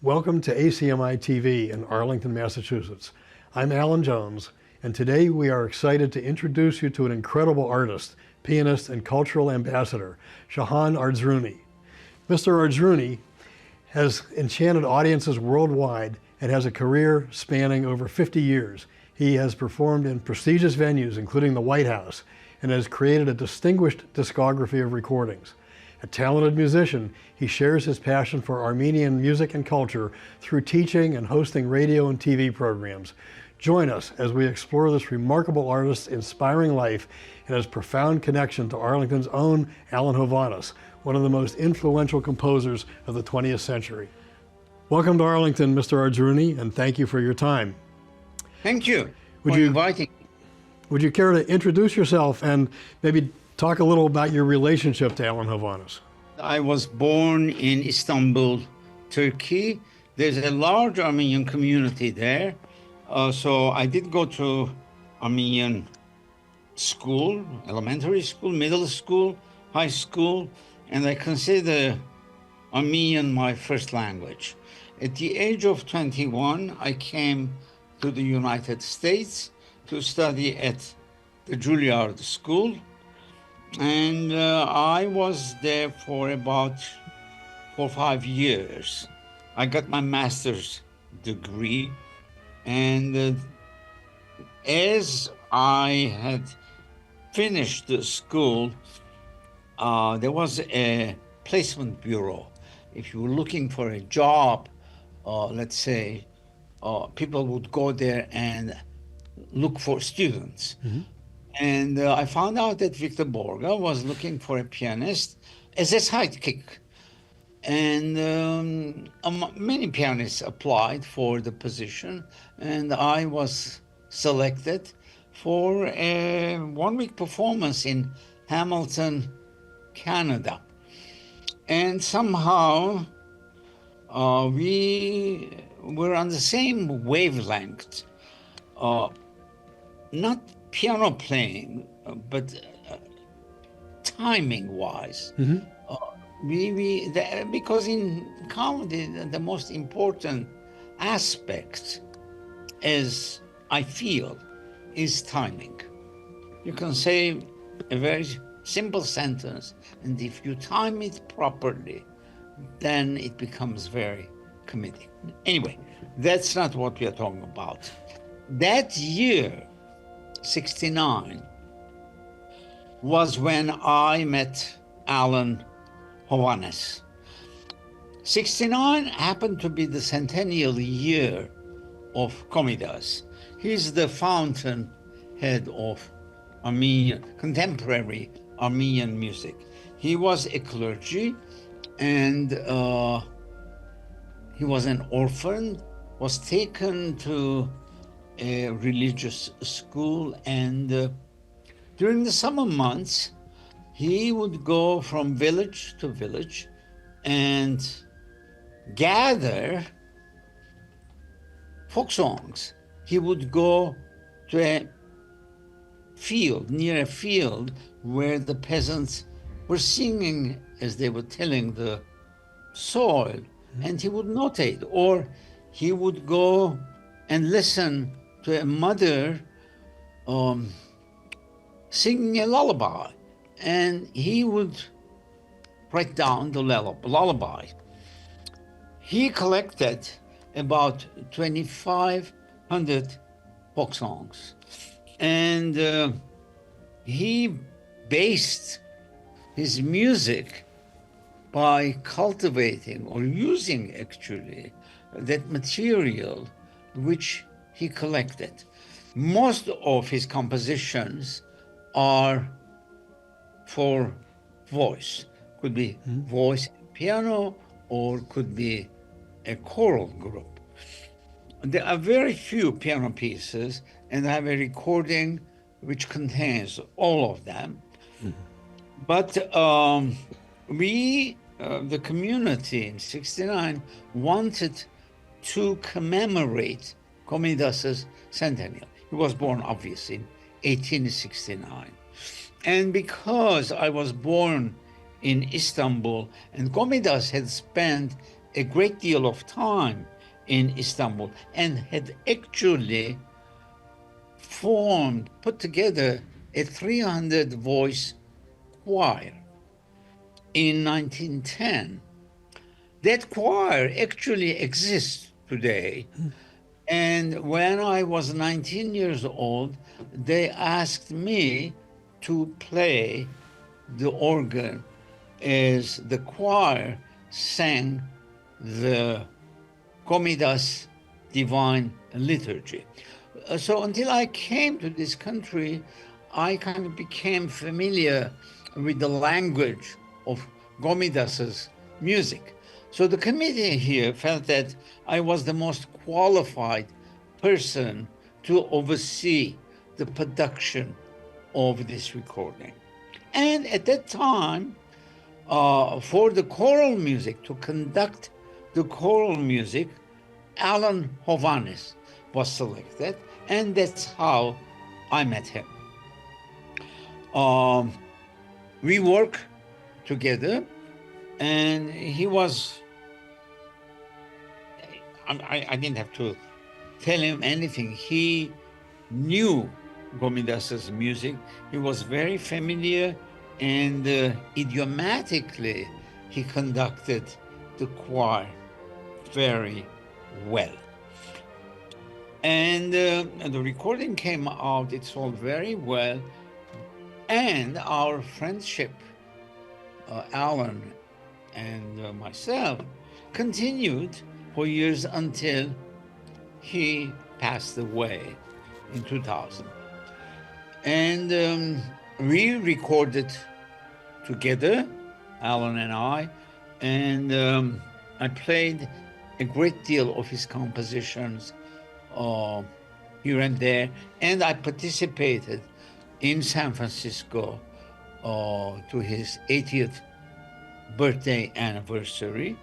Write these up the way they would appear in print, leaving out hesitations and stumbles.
Welcome to ACMi TV in Arlington, Massachusetts. I'm Alan Jones, and today we are excited to introduce you to an incredible artist, pianist, and cultural ambassador, Arlruni. Mr. Arzruni has enchanted audiences worldwide and has a career spanning over 50 years. He has performed in prestigious venues, including the White House, and has created a distinguished discography of recordings. A talented musician, he shares his passion for Armenian music and culture through teaching and hosting radio and TV programs. Join us as we explore this remarkable artist's inspiring life and his profound connection to Arlington's own Hovhaness, one of the most influential composers of the 20th century. Welcome to Arlington, Mr. Arzruni, and thank you for your time. Thank you for inviting me. Would you care to introduce yourself and maybe talk a little about your relationship to Hovhaness? I was born in Istanbul, Turkey. There's a large Armenian community there. So I did go to Armenian school, elementary school, middle school, high school, and I consider Armenian my first language. At the age of 21, I came to the United States to study at the Juilliard School. And I was there for about 4 or 5 years. I got my master's degree. And as I had finished the school, there was a placement bureau. If you were looking for a job, let's say, people would go there and look for students. Mm-hmm. And I found out that Victor Borga was looking for a pianist as a sidekick. And many pianists applied for the position, and I was selected for a 1-week performance in Hamilton, Canada. And somehow we were on the same wavelength, not piano playing, but timing-wise. Mm-hmm. Because in comedy, the most important aspect, as I feel, is timing. You can say a very simple sentence, and if you time it properly, then it becomes very comedic. Anyway, that's not what we are talking about. That year, 1969, was when I met Hovhaness. 1969 happened to be the centennial year of Komitas. He's the fountainhead of Armenian, contemporary Armenian music. He was a clergy, and he was an orphan, was taken to a religious school, and during the summer months, he would go from village to village and gather folk songs. He would go to a field, near a field, where the peasants were singing as they were tilling the soil, and he would notate. Or he would go and listen to a mother singing a lullaby, and he would write down the lullaby. He collected about 2,500 folk songs, and he based his music by cultivating or using actually that material which he collected. Most of his compositions are for voice. Could be voice and piano, or could be a choral group. There are very few piano pieces, and I have a recording which contains all of them. Mm-hmm. But the community in 1969 wanted to commemorate Komitas's centennial. He was born, obviously, in 1869. And because I was born in Istanbul, and Komitas had spent a great deal of time in Istanbul and had actually put together a 300 voice choir in 1910. That choir actually exists today. And when I was 19 years old, they asked me to play the organ as the choir sang the Komitas Divine Liturgy. So until I came to this country, I kind of became familiar with the language of Gomidas's music. So the committee here felt that I was the most qualified person to oversee the production of this recording. And at that time, for the choral music, to conduct the choral music, Hovhaness was selected, and that's how I met him. We worked together, and he was, I didn't have to tell him anything. He knew Gomidas's music. He was very familiar, and idiomatically, he conducted the choir very well. And the recording came out, it sold very well, and our friendship, Alan and myself, continued for years until he passed away in 2000. And we recorded together, Alan and I, and I played a great deal of his compositions here and there, and I participated in San Francisco to his 80th birthday anniversary.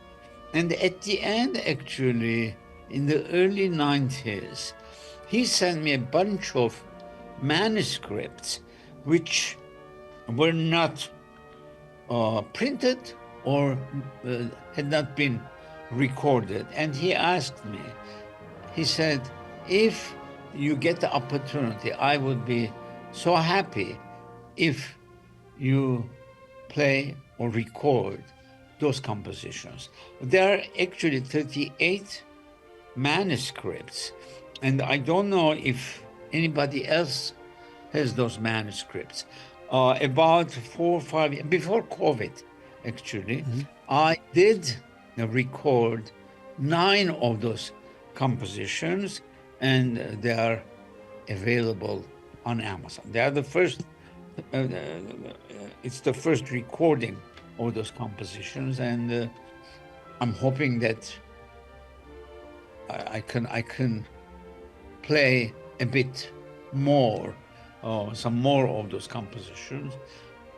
And at the end, actually, in the early 90s, he sent me a bunch of manuscripts which were not printed or had not been recorded. And he asked me, he said, if you get the opportunity, I would be so happy if you play or record those compositions. There are actually 38 manuscripts, and I don't know if anybody else has those manuscripts. About 4 or 5 years before COVID, actually, I did record 9 of those compositions, and they are available on Amazon. They are the first, it's the first recording of those compositions, and I'm hoping that I can play a bit more, some more of those compositions.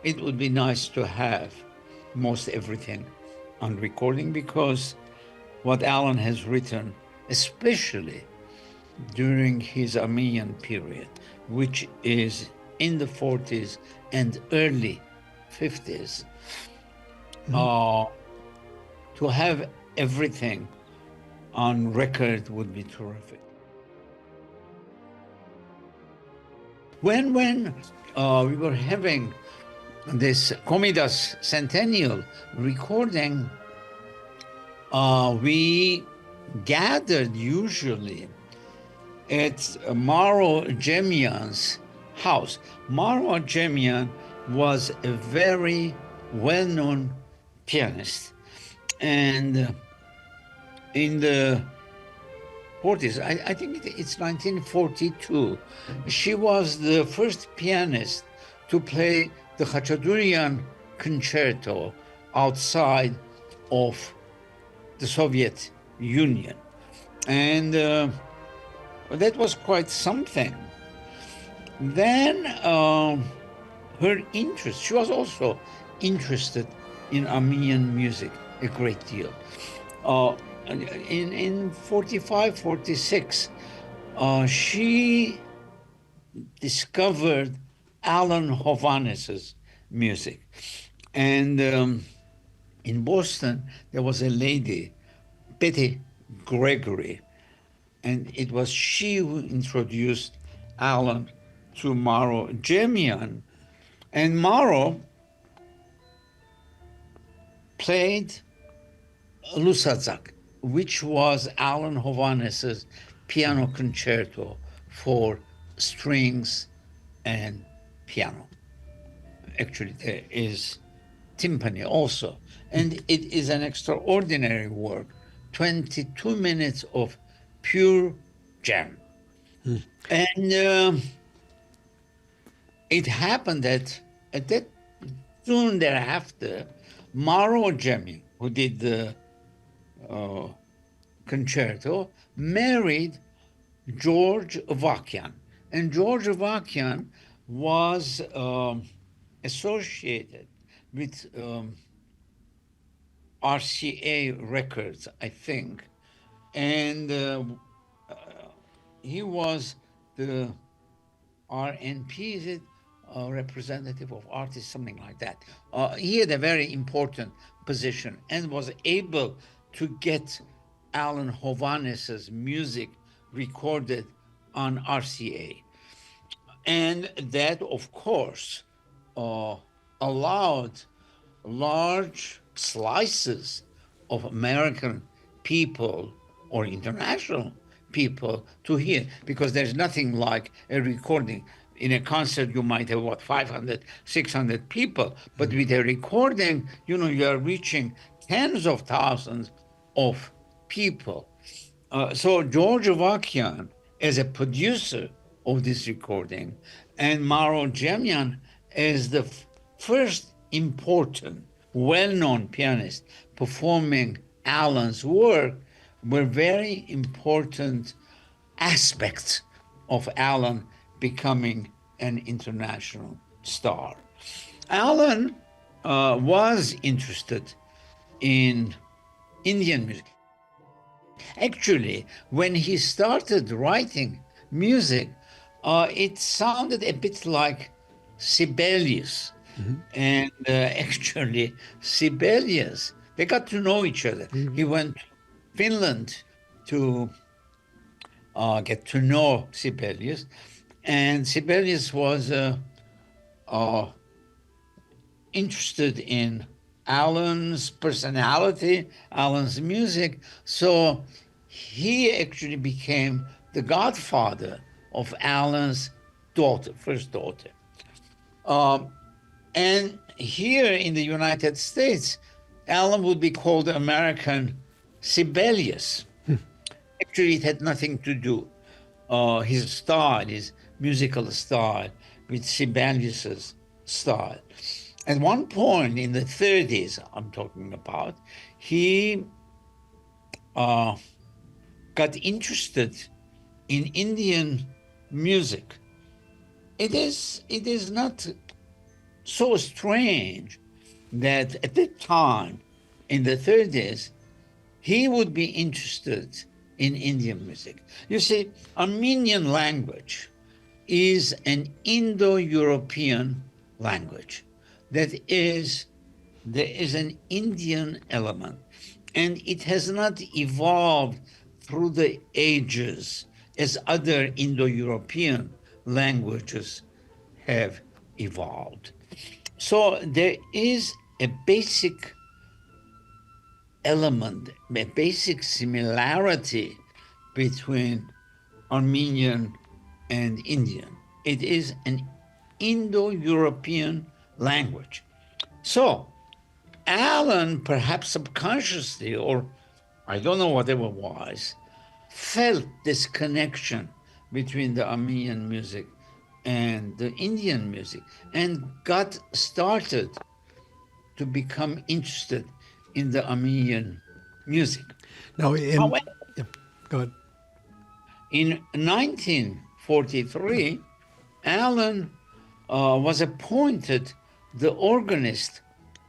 It would be nice to have most everything on recording, because what Alan has written, especially during his Armenian period, which is in the 40s and early 50s, to have everything on record would be terrific. When we were having this Komitas Centennial recording, we gathered usually at Maro Jemian's house. Maro Jemian was a very well-known pianist, and in the 40s, I think it's 1942, she was the first pianist to play the Khachaturian concerto outside of the Soviet Union. And that was quite something. Then her interest, she was also interested in Armenian music a great deal. In 45, 46, she discovered Alan Hovhaness's music. And in Boston, there was a lady Betty Gregory, and it was she who introduced Alan to Maro Jemian. And Maro played Lusazak, which was Alan Hovhaness's piano concerto for strings and piano. Actually, there is timpani also. And it is an extraordinary work, 22 minutes of pure jam. And it happened that at that soon thereafter, Maro Jemi, who did the concerto, married George Avakian. And George Avakian was associated with RCA Records, I think. And he was the RNP, is it? Representative of artists, something like that. He had a very important position and was able to get Alan Hovhaness's music recorded on RCA. And that, of course, allowed large slices of American people or international people to hear, because there's nothing like a recording. In a concert, you might have, 500, 600 people, but with a recording, you are reaching tens of thousands of people. So George Avakian, as a producer of this recording, and Maro Jemian as the first important, well-known pianist performing Alan's work, were very important aspects of Alan becoming an international star. Alan was interested in Indian music. Actually, when he started writing music, it sounded a bit like Sibelius. And actually, Sibelius, they got to know each other. He went to Finland to get to know Sibelius. And Sibelius was interested in Alan's personality, Alan's music. So he actually became the godfather of Alan's daughter, first daughter. And here in the United States, Alan would be called American Sibelius. Actually, it had nothing to do, his style, his musical style, with Sibelius's style. At one point in the 30s, I'm talking about, he got interested in Indian music. It is not so strange that at that time, in the 30s, he would be interested in Indian music. You see, Armenian language is an Indo-European language. There is an Indian element, and it has not evolved through the ages as other Indo-European languages have evolved. So there is a basic element, a basic similarity between Armenian and Indian. It is an Indo-European language. So Alan, perhaps subconsciously, or I don't know, whatever it was, felt this connection between the Armenian music and the Indian music, and got started to become interested in the Armenian music. Now, However, go ahead. in 1943, Alan was appointed the organist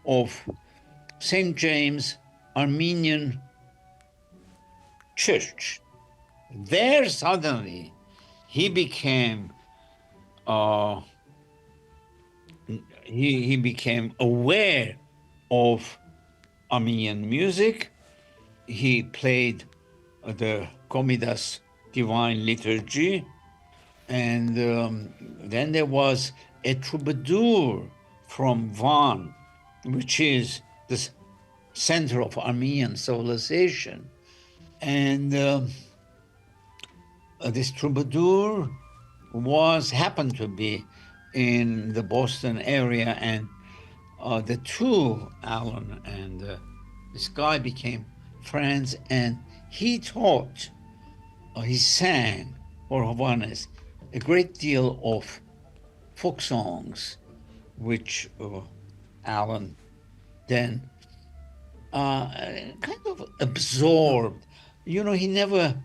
of St. James Armenian Church. There suddenly he became he became aware of Armenian music, he played the Komidas Divine Liturgy, and then there was a troubadour from Van, which is the center of Armenian civilization, and this troubadour happened to be in the Boston area, and the two, Alan and this guy, became friends, and he taught, he sang for Hovhaness a great deal of folk songs, which Alan then kind of absorbed. You know, he never,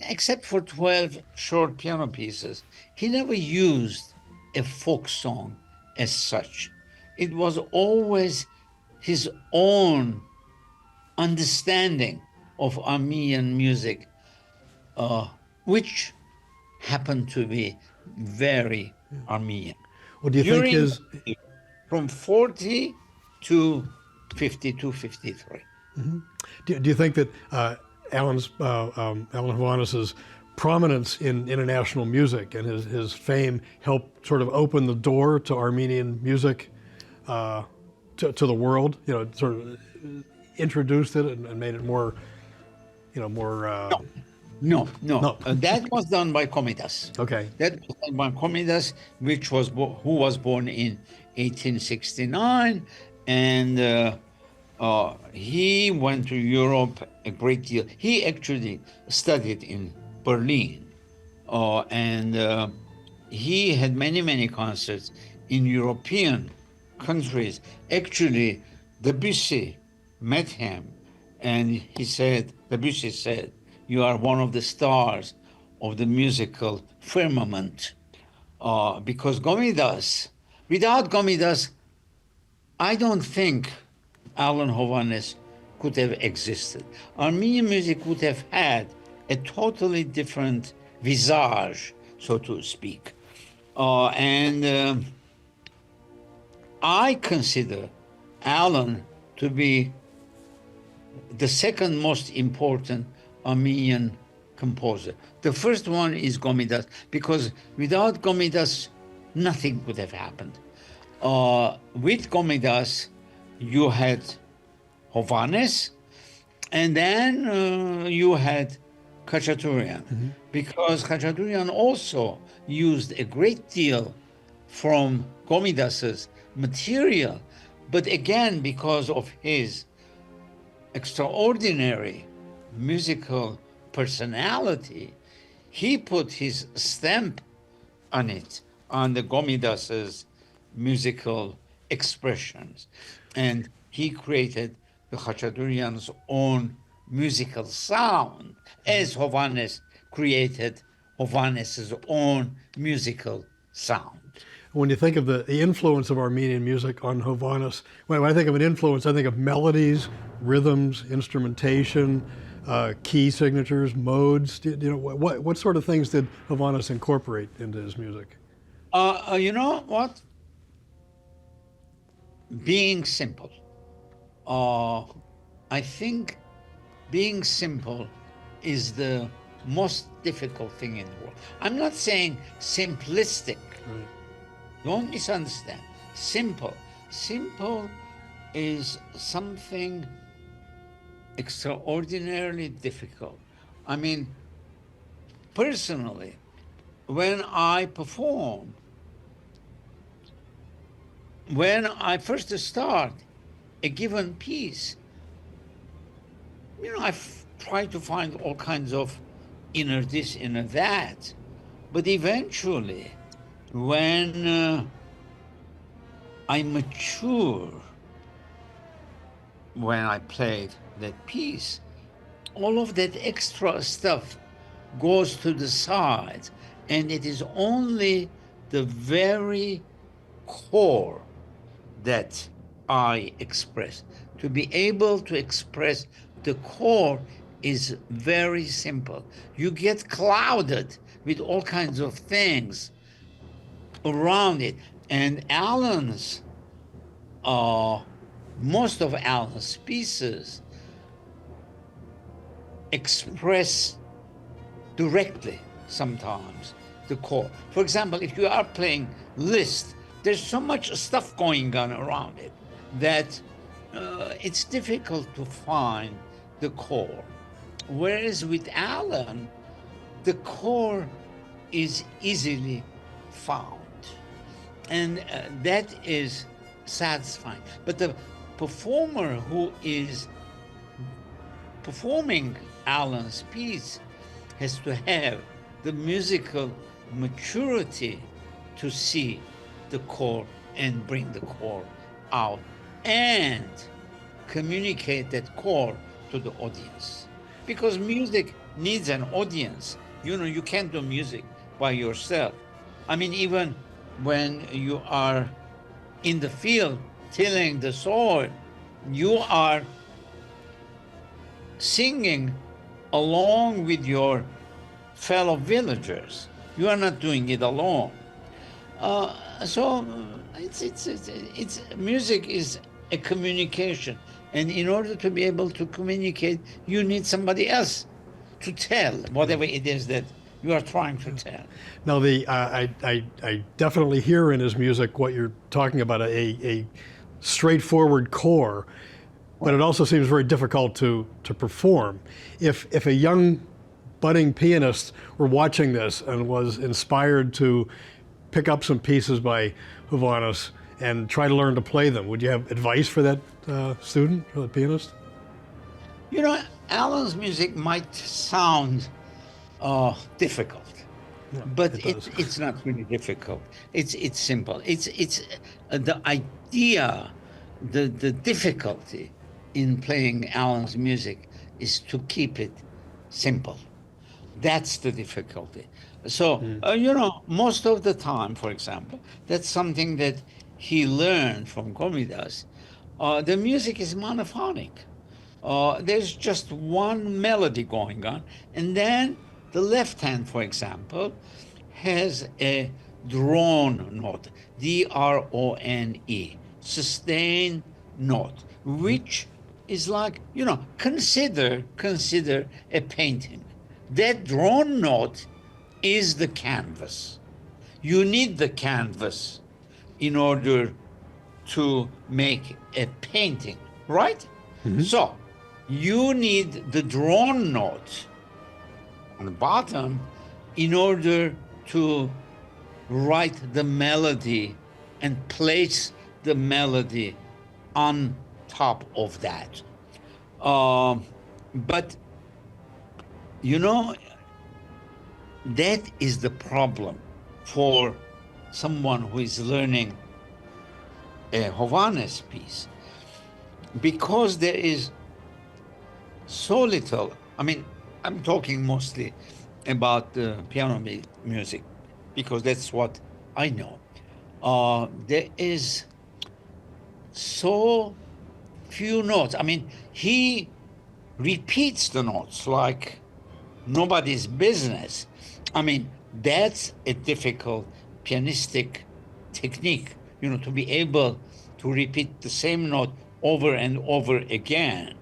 except for 12 short piano pieces, he never used a folk song as such. It was always his own understanding of Armenian music, which happened to be very Armenian. Well, do you think his From 40 to 52, 53. do you think that Alan Hovhaness's prominence in international music and his fame helped sort of open the door to Armenian music to the world? You know, sort of introduced it and made it more, more. No. No. That was done by Komitas. Okay. That was done by Komitas, who was born in 1869, and he went to Europe a great deal. He actually studied in Berlin, and he had many concerts in European countries. Actually, Debussy met him, and Debussy said, "You are one of the stars of the musical firmament," because without Gomidas, I don't think Alan Hovhaness could have existed. Armenian music would have had a totally different visage, so to speak. And I consider Alan to be the second most important Armenian composer. The first one is Gomidas, because without Gomidas, nothing would have happened. With Gomidas, you had Hovhaness, and then you had Khachaturian, because Khachaturian also used a great deal from Gomidas's material, but again, because of his extraordinary musical personality, he put his stamp on it, on the Gomidas's musical expressions, and he created the Khachaturian's own musical sound, as Hovhaness created Hovhaness's own musical sound. When you think of the influence of Armenian music on Hovhaness, when I think of an influence, I think of melodies, rhythms, instrumentation, key signatures, modes. What sort of things did Hovhaness incorporate into his music? You know what? Being simple. I think being simple is the most difficult thing in the world. I'm not saying simplistic. Right. Don't misunderstand. Simple. Simple is something extraordinarily difficult. I mean, personally, when I perform, when I first start a given piece, I try to find all kinds of inner this, inner that. But eventually, when I mature, when I played that piece, all of that extra stuff goes to the side, and it is only the very core that I express. To be able to express the core is very simple. You get clouded with all kinds of things around it. And most of Alan's pieces express directly sometimes the chord. For example, if you are playing Liszt, there's so much stuff going on around it that it's difficult to find the core. Whereas with Alan, the core is easily found. And that is satisfying. But the performer who is performing Alan's piece has to have the musical maturity to see the core and bring the core out and communicate that core to the audience. Because music needs an audience. You know, you can't do music by yourself. I mean, even when you are in the field tilling the soil, you are singing along with your fellow villagers. You are not doing it alone. So it's music is a communication, and in order to be able to communicate, you need somebody else to tell whatever it is that you are trying to tell. Now, I definitely hear in his music what you're talking about, a straightforward core, but it also seems very difficult to perform. If a young budding pianist were watching this and was inspired to pick up some pieces by Hovhaness and try to learn to play them, would you have advice for that student, or the pianist? You know, Alan's music might sound difficult, Yeah, but it it's not really difficult. It's simple. It's the idea, the difficulty in playing Alan's music is to keep it simple. That's the difficulty. So, you know, most of the time, for example, that's something that he learned from Komidas. The music is monophonic. There's just one melody going on. And then the left hand, for example, has a drone note, D-R-O-N-E, sustained note, which is like, you know, consider a painting. That drone note is the canvas. You need the canvas in order to make a painting, right? So you need the drone note on the bottom in order to write the melody and place the melody on top of that. But you know, that is the problem for someone who is learning a Hovhaness piece, because there is so little. I mean, I'm talking mostly about the piano music because that's what I know. There is so few notes. I mean, he repeats the notes like nobody's business. I mean, that's a difficult pianistic technique, you know, to be able to repeat the same note over and over again.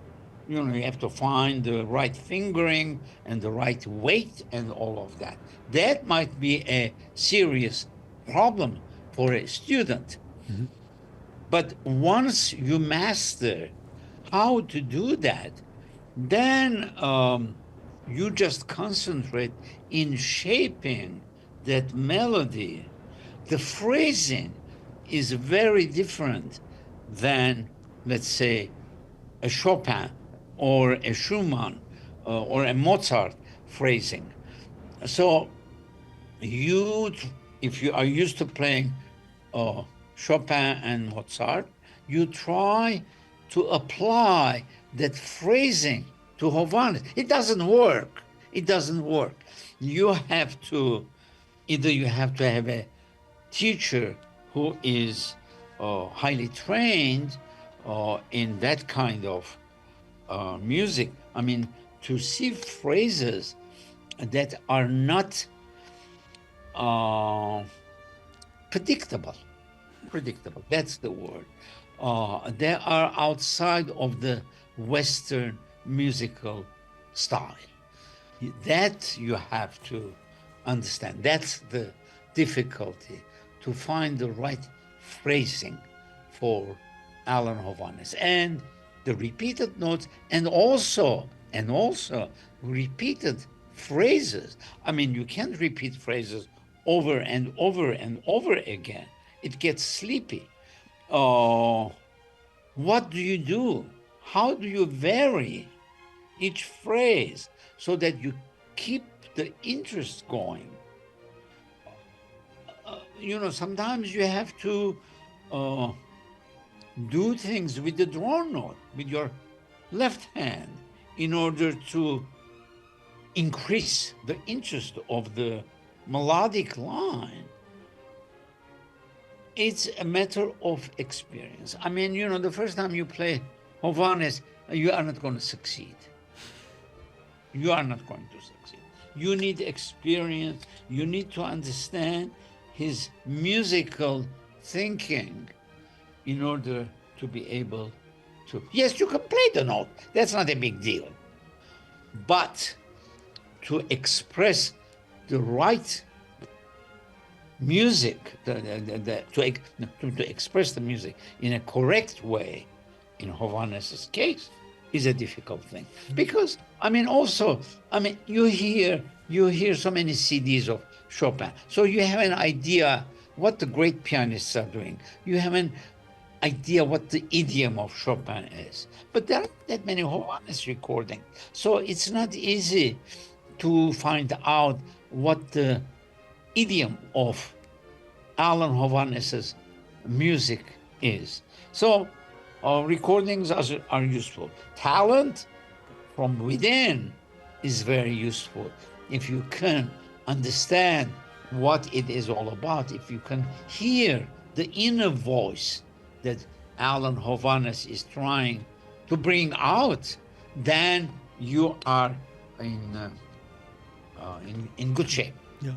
You know, you have to find the right fingering and the right weight and all of that. That might be a serious problem for a student. But once you master how to do that, then you just concentrate in shaping that melody. The phrasing is very different than, let's say, a Chopin or a Schumann or a Mozart phrasing. So if you are used to playing Chopin and Mozart, you try to apply that phrasing to Hovhaness. It doesn't work. It doesn't work. You have to have a teacher who is highly trained in that kind of music. I mean, to see phrases that are not predictable. Predictable, that's the word. They are outside of the Western musical style. That you have to understand. That's the difficulty, to find the right phrasing for Alan Hovhaness, and the repeated notes, and also repeated phrases. I mean, you can't repeat phrases over and over and over again. It gets sleepy. What do you do? How do you vary each phrase so that you keep the interest going? Sometimes you have to do things with the draw note, with your left hand, in order to increase the interest of the melodic line. It's a matter of experience. I mean, the first time you play Hovhaness, you are not going to succeed. You are not going to succeed. You need experience. You need to understand his musical thinking in order to be able to. Yes, you can play the note. That's not a big deal. But to express the right music, to express the music in a correct way, in Hovhaness's case, is a difficult thing. Because, you hear so many CDs of Chopin, so you have an idea what the great pianists are doing. You have an idea what the idiom of Chopin is. But there aren't that many Hovhaness recordings, so it's not easy to find out what the idiom of Alan Hovhaness's music is. So recordings are useful. Talent from within is very useful. If you can understand what it is all about, if you can hear the inner voice that Alan Hovhaness is trying to bring out, then you are in good shape. Yeah.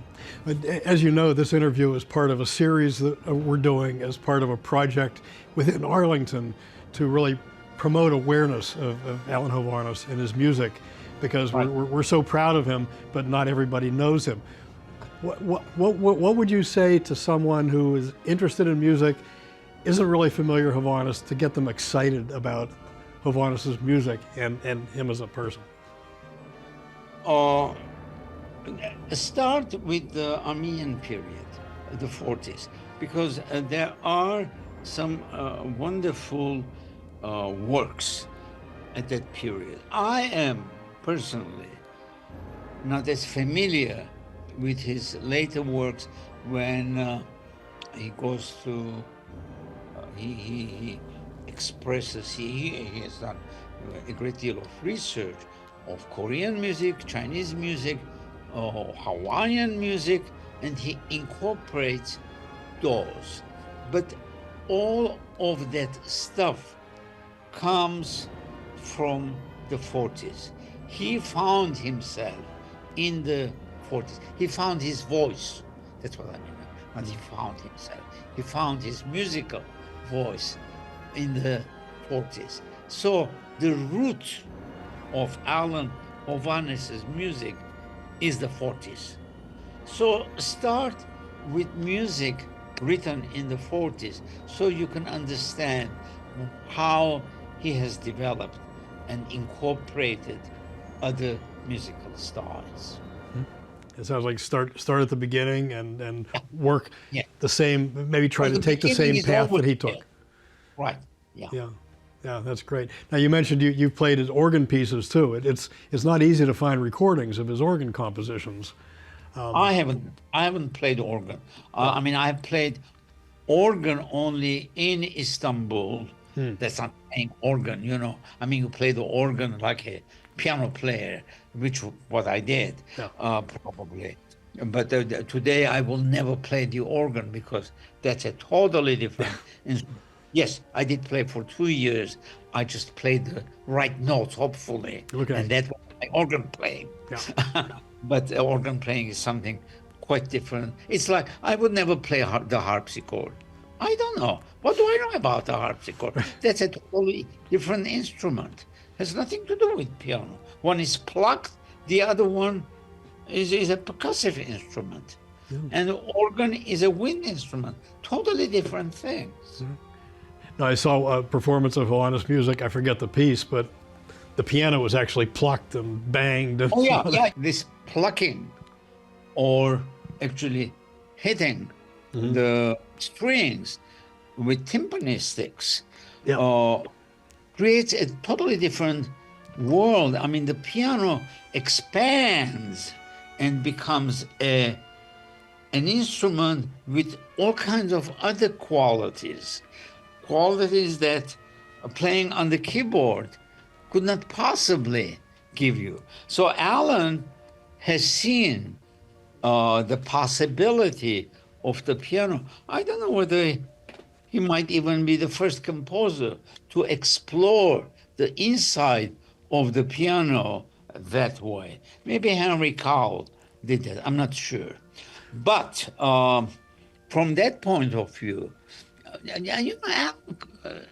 But as you know, this interview is part of a series that we're doing as part of a project within Arlington to really promote awareness of Alan Hovhaness and his music, because Right. we're so proud of him, but not everybody knows him. What would you say to someone who is interested in music, isn't really familiar with Hovhaness, to get them excited about Hovhaness's music and him as a person? Start with the Armenian period, the 40s, because there are some wonderful works at that period. I am personally not as familiar with his later works when he goes to, he expresses, he has done a great deal of research of Korean music, Chinese music, Hawaiian music, and he incorporates those. But all of that stuff comes from the 40s. He found himself in the 40s. He found his voice. That's what I mean. And he found himself. He found his musical voice in the 40s. So the root of Alan Hovhaness's music is the 40s. So start with music written in the 40s so you can understand how he has developed and incorporated other musical styles. It sounds like start at the beginning and work the same, maybe try Well, to the take the same beginning is path that he always took. there. Right, yeah. Yeah, that's great. Now you mentioned you've played his organ pieces too. It's not easy to find recordings of his organ compositions. I haven't played organ. I've played organ only in Istanbul. That's not playing organ, you play the organ like a piano player, which what I did, probably. But today I will never play the organ because that's a totally different instrument. Yes, I did play for 2 years. I just played the right notes, hopefully. Okay. And that was my organ playing. Yeah. But organ playing is something quite different. It's like I would never play the harpsichord. I don't know. What do I know about the harpsichord? That's a totally different instrument. has nothing to do with piano. One is plucked, the other one is a percussive instrument. Yeah. And the organ is a wind instrument. Totally different things. Mm-hmm. Now, I saw a performance of Hovhaness music. I forget the piece, but the piano was actually plucked and banged. And yeah. This plucking or actually hitting the strings with timpani sticks creates a totally different world. I mean, the piano expands and becomes an instrument with all kinds of other qualities that playing on the keyboard could not possibly give you. So Alan has seen the possibility of the piano. I don't know whether he might even be the first composer to explore the inside of the piano that way. Maybe Henry Cowell did that, I'm not sure. But from that point of view,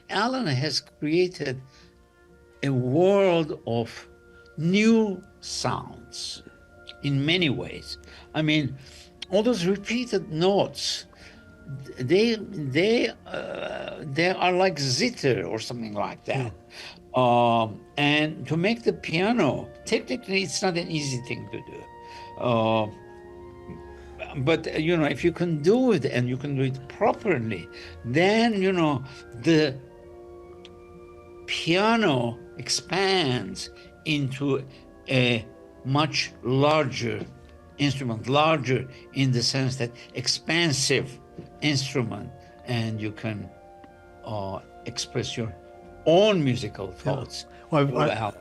Alan has created a world of new sounds in many ways. I mean, all those repeated notes, they are like zither or something like that. And to make the piano, technically, it's not an easy thing to do. But, if you can do it and you can do it properly, then, the piano expands into a much larger instrument, larger in the sense that expansive instrument, and you can express your own musical thoughts. Yeah. Well,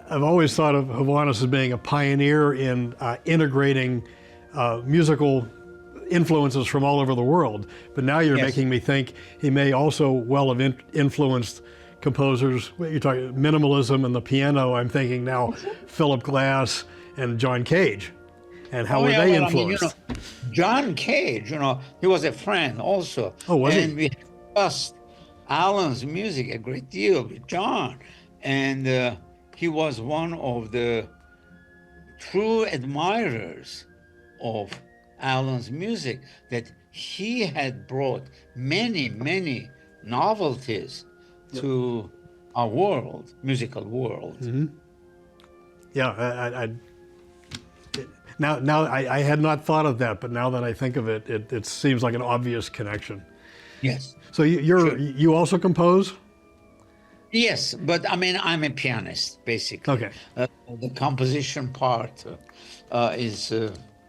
I've always thought of Hovhaness as being a pioneer in integrating musical influences from all over the world, but now you're making me think he may also well have influenced composers. You're talking minimalism and the piano. I'm thinking now Philip Glass and John Cage, and how were they influenced? John Cage, he was a friend also. Oh, was he? And we discussed Alan's music a great deal with John, and he was one of the true admirers of Alan's music, that he had brought many, many novelties to our world, musical world. Mm-hmm. Yeah, now I had not thought of that, but now that I think of it, it seems like an obvious connection. Yes. So you also compose? Yes, but I mean, I'm a pianist, basically. Okay. The composition part is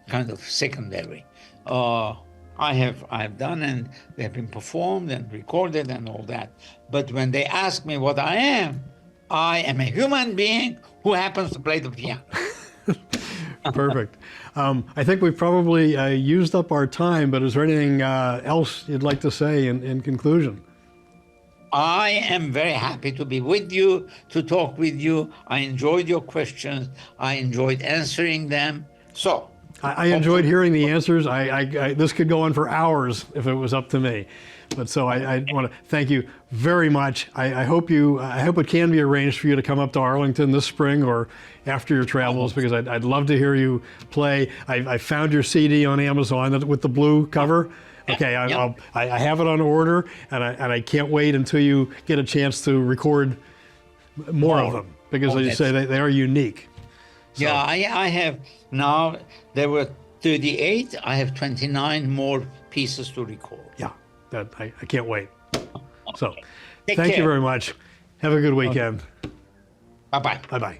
kind of secondary. I have done, and they have been performed and recorded and all that. But when they ask me what I am a human being who happens to play the piano. Perfect. I think we've probably used up our time, but is there anything else you'd like to say in conclusion? I am very happy to be with you, to talk with you. I enjoyed your questions. I enjoyed answering them. So I enjoyed hearing the answers. This could go on for hours if it was up to me. But so I want to thank you very much. I hope it can be arranged for you to come up to Arlington this spring or after your travels, because I'd love to hear you play. I found your CD on Amazon with the blue cover. Okay, I have it on order, and I can't wait until you get a chance to record more of them, because as you say, they are unique. So. Yeah, I have now, there were 38, I have 29 more pieces to record. Yeah, I can't wait. So, Take thank care. you very much. Have a good weekend. Bye-bye. Bye-bye.